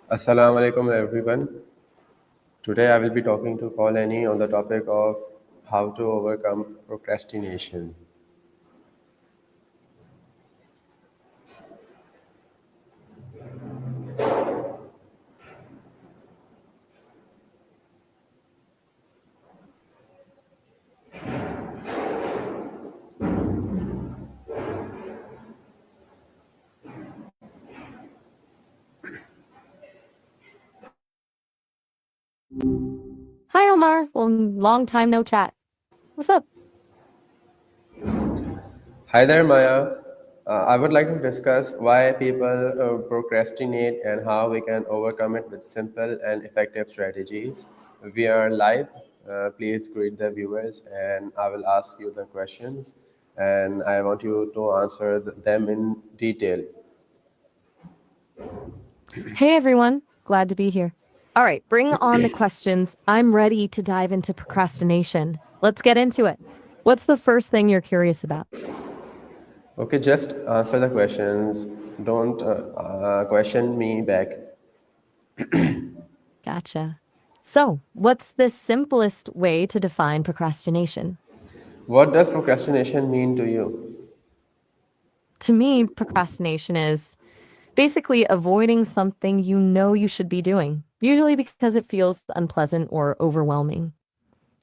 Assalamu alaikum everyone. Today I will be talking to Colani on the topic of how to overcome procrastination. Hi, Omar. Well, long time no chat. What's up? Hi there, Maya. I would like to discuss why people procrastinate and how we can overcome it with simple and effective strategies. We are live. Please greet the viewers, and I will ask you the questions, and I want you to answer them in detail. Hey, everyone. Glad to be here. All right, bring on the questions. I'm ready to dive into procrastination. Let's get into it. What's the first thing you're curious about? Okay, just answer the questions. Don't question me back. Gotcha. So, what's the simplest way to define procrastination? What does procrastination mean to you? To me, procrastination is basically avoiding something you know you should be doing, usually because it feels unpleasant or overwhelming.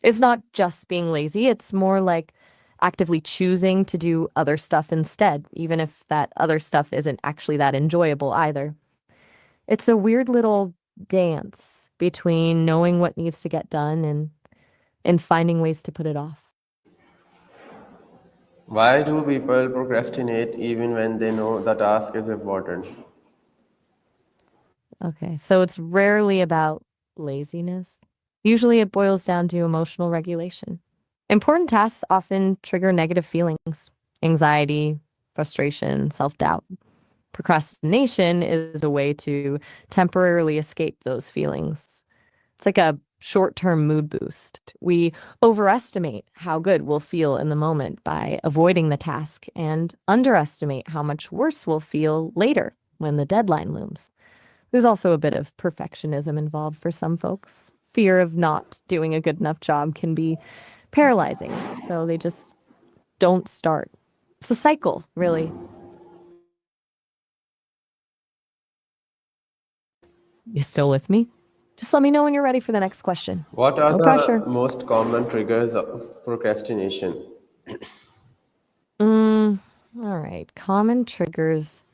It's not just being lazy, it's more like actively choosing to do other stuff instead, even if that other stuff isn't actually that enjoyable either. It's a weird little dance between knowing what needs to get done and finding ways to put it off. Why do people procrastinate even when they know the task is important? Okay, so it's rarely about laziness. Usually it boils down to emotional regulation. Important tasks often trigger negative feelings, anxiety, frustration, self-doubt. Procrastination is a way to temporarily escape those feelings. It's like a short term mood boost. We overestimate how good we'll feel in the moment by avoiding the task and underestimate how much worse we'll feel later when the deadline looms. There's also a bit of perfectionism involved for some folks. Fear of not doing a good enough job can be paralyzing, so they just don't start. It's a cycle, really. You still with me? Just let me know when you're ready for the next question. What are No the pressure. most common triggers of procrastination? Mm, all right. Common triggers.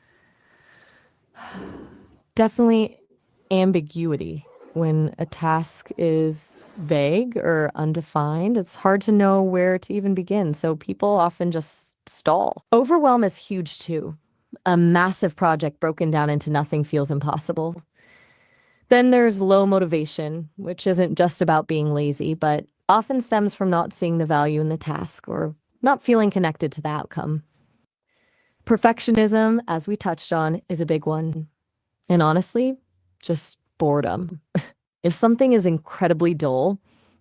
Definitely ambiguity. When a task is vague or undefined, it's hard to know where to even begin. So people often just stall. Overwhelm is huge too. A massive project broken down into nothing feels impossible. Then there's low motivation, which isn't just about being lazy, but often stems from not seeing the value in the task or not feeling connected to the outcome. Perfectionism, as we touched on, is a big one. And honestly, just boredom. If something is incredibly dull,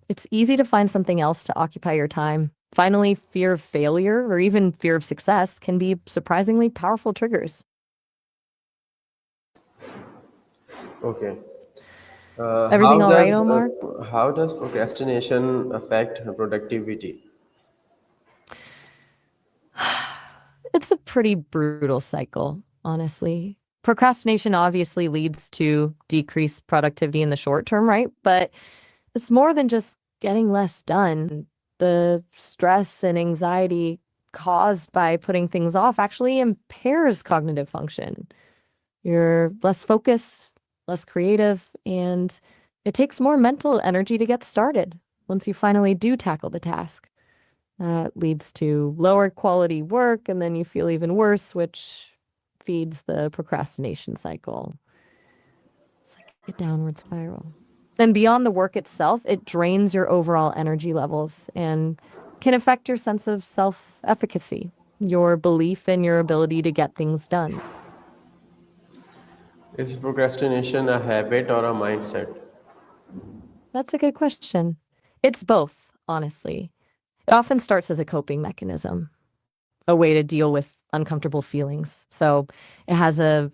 it's easy to find something else to occupy your time. Finally, fear of failure or even fear of success can be surprisingly powerful triggers. Okay. Everything all right, Omar? How does procrastination affect productivity? It's a pretty brutal cycle, honestly. Procrastination obviously leads to decreased productivity in the short term, right? But it's more than just getting less done. The stress and anxiety caused by putting things off actually impairs cognitive function. You're less focused, less creative, and it takes more mental energy to get started once you finally do tackle the task. That leads to lower quality work, and then you feel even worse, which feeds the procrastination cycle. It's like a downward spiral. Then beyond the work itself, it drains your overall energy levels and can affect your sense of self-efficacy, your belief in your ability to get things done. Is procrastination a habit or a mindset? That's a good question. It's both, honestly. It often starts as a coping mechanism, a way to deal with uncomfortable feelings. So it has a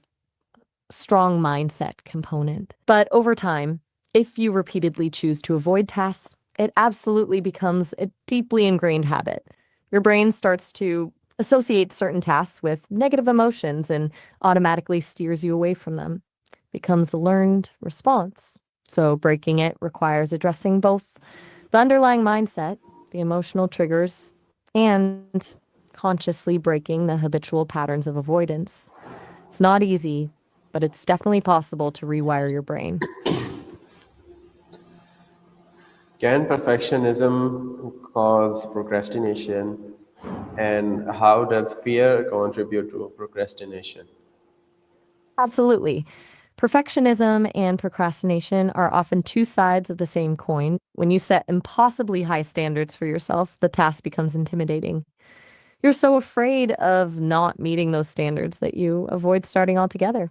strong mindset component. But over time, if you repeatedly choose to avoid tasks, it absolutely becomes a deeply ingrained habit. Your brain starts to associate certain tasks with negative emotions and automatically steers you away from them. Becomes a learned response. So breaking it requires addressing both the underlying mindset, the emotional triggers, and consciously breaking the habitual patterns of avoidance. It's not easy, but it's definitely possible to rewire your brain. Can perfectionism cause procrastination? And how does fear contribute to procrastination? Absolutely. Perfectionism and procrastination are often two sides of the same coin. When you set impossibly high standards for yourself, the task becomes intimidating. You're so afraid of not meeting those standards that you avoid starting altogether.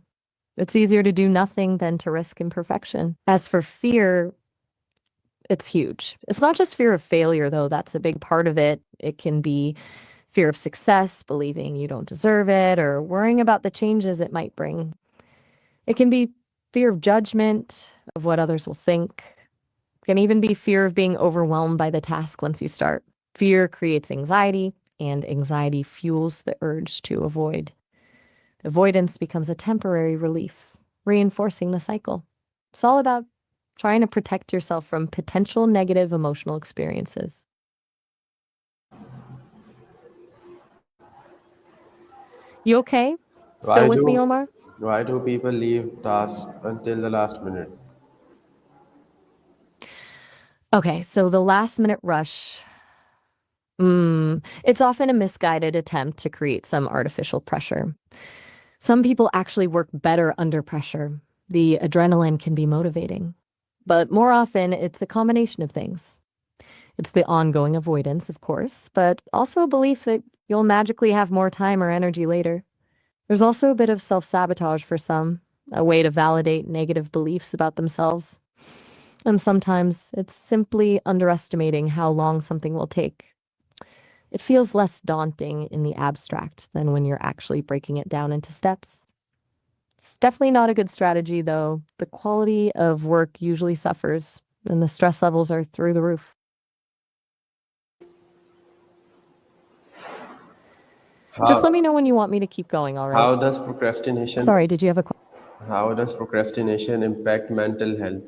It's easier to do nothing than to risk imperfection. As for fear, it's huge. It's not just fear of failure, though, that's a big part of it. It can be fear of success, believing you don't deserve it, or worrying about the changes it might bring. It can be fear of judgment, of what others will think. It can even be fear of being overwhelmed by the task once you start. Fear creates anxiety, and anxiety fuels the urge to avoid. Avoidance becomes a temporary relief, reinforcing the cycle. It's all about trying to protect yourself from potential negative emotional experiences. You okay? Why Still with me, do Omar? why do people leave tasks until the last minute? Okay, so the last minute rush. It's often a misguided attempt to create some artificial pressure. Some people actually work better under pressure. The adrenaline can be motivating. But more often, it's a combination of things. It's the ongoing avoidance, of course, but also a belief that you'll magically have more time or energy later. There's also a bit of self sabotage for some, a way to validate negative beliefs about themselves. And sometimes it's simply underestimating how long something will take. It feels less daunting in the abstract than when you're actually breaking it down into steps. It's definitely not a good strategy, though. The quality of work usually suffers, and the stress levels are through the roof. Just let me How, know when you want me to keep going, all right? how does procrastination Sorry, did you have a question? how does procrastination impact mental health?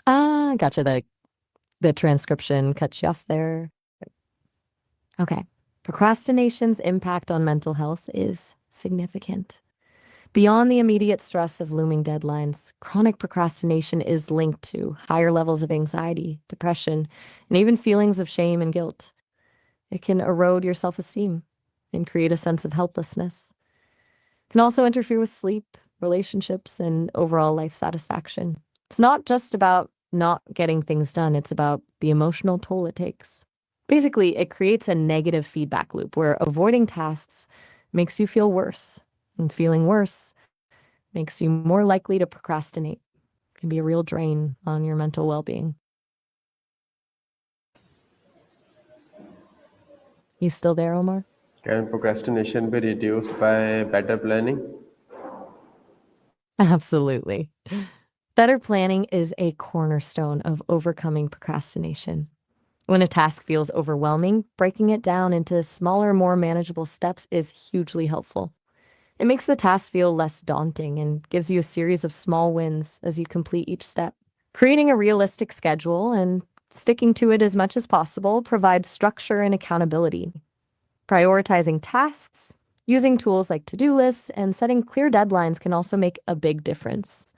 Ah, gotcha. The transcription cut you off there. Okay. Procrastination's impact on mental health is significant. Beyond the immediate stress of looming deadlines, chronic procrastination is linked to higher levels of anxiety, depression, and even feelings of shame and guilt. It can erode your self esteem and create a sense of helplessness. It can also interfere with sleep, relationships, and overall life satisfaction. It's not just about not getting things done, it's about the emotional toll it takes. Basically, it creates a negative feedback loop where avoiding tasks makes you feel worse, and feeling worse makes you more likely to procrastinate. It can be a real drain on your mental well being. You still there, Omar? Can procrastination be reduced by better planning? Absolutely. Better planning is a cornerstone of overcoming procrastination. When a task feels overwhelming, breaking it down into smaller, more manageable steps is hugely helpful. It makes the task feel less daunting and gives you a series of small wins as you complete each step. Creating a realistic schedule and sticking to it as much as possible provides structure and accountability. Prioritizing tasks, using tools like to-do lists, and setting clear deadlines can also make a big difference.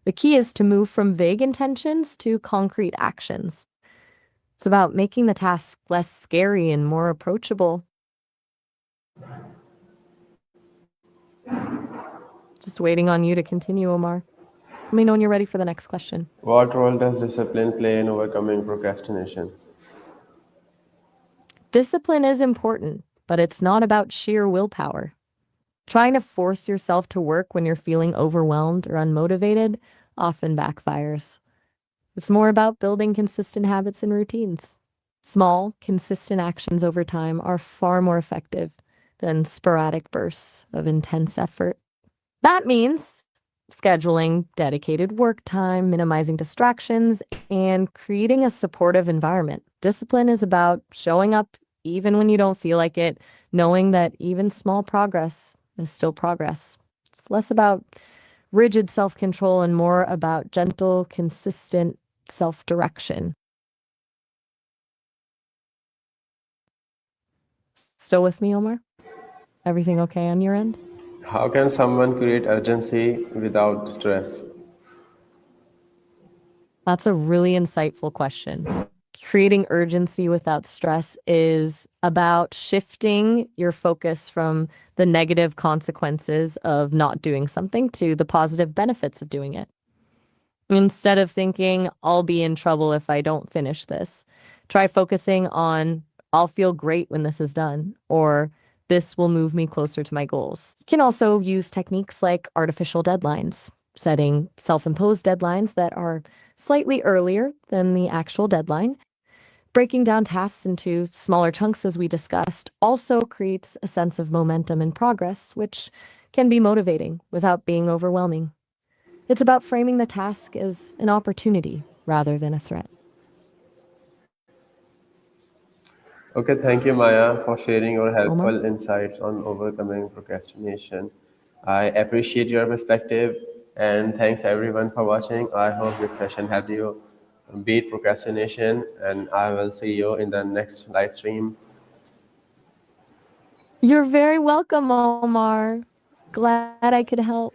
The key is to move from vague intentions to concrete actions. It's about making the task less scary and more approachable. Just waiting on you to continue, Omar. Let me know when you're ready for the next question. What role does discipline play in overcoming procrastination? Discipline is important, but it's not about sheer willpower. Trying to force yourself to work when you're feeling overwhelmed or unmotivated often backfires. It's more about building consistent habits and routines. Small, consistent actions over time are far more effective than sporadic bursts of intense effort. That means scheduling dedicated work time, minimizing distractions, and creating a supportive environment. Discipline is about showing up even when you don't feel like it, knowing that even small progress is still progress. It's less about rigid self control and more about gentle, consistent self direction. Still with me, Omar? Everything okay on your end? How can someone create urgency without stress? That's a really insightful question. Creating urgency without stress is about shifting your focus from the negative consequences of not doing something to the positive benefits of doing it. Instead of thinking, I'll be in trouble if I don't finish this, try focusing on, I'll feel great when this is done, or this will move me closer to my goals. You can also use techniques like artificial deadlines, setting self imposed deadlines that are slightly earlier than the actual deadline. Breaking down tasks into smaller chunks, as we discussed, also creates a sense of momentum and progress, which can be motivating without being overwhelming. It's about framing the task as an opportunity rather than a threat. Okay, thank you, Maya, for sharing your Omar? helpful insights on overcoming procrastination. I appreciate your perspective, and thanks everyone for watching. I hope this session helped you beat procrastination, and I will see you in the next live stream. You're very welcome, Omar. Glad I could help.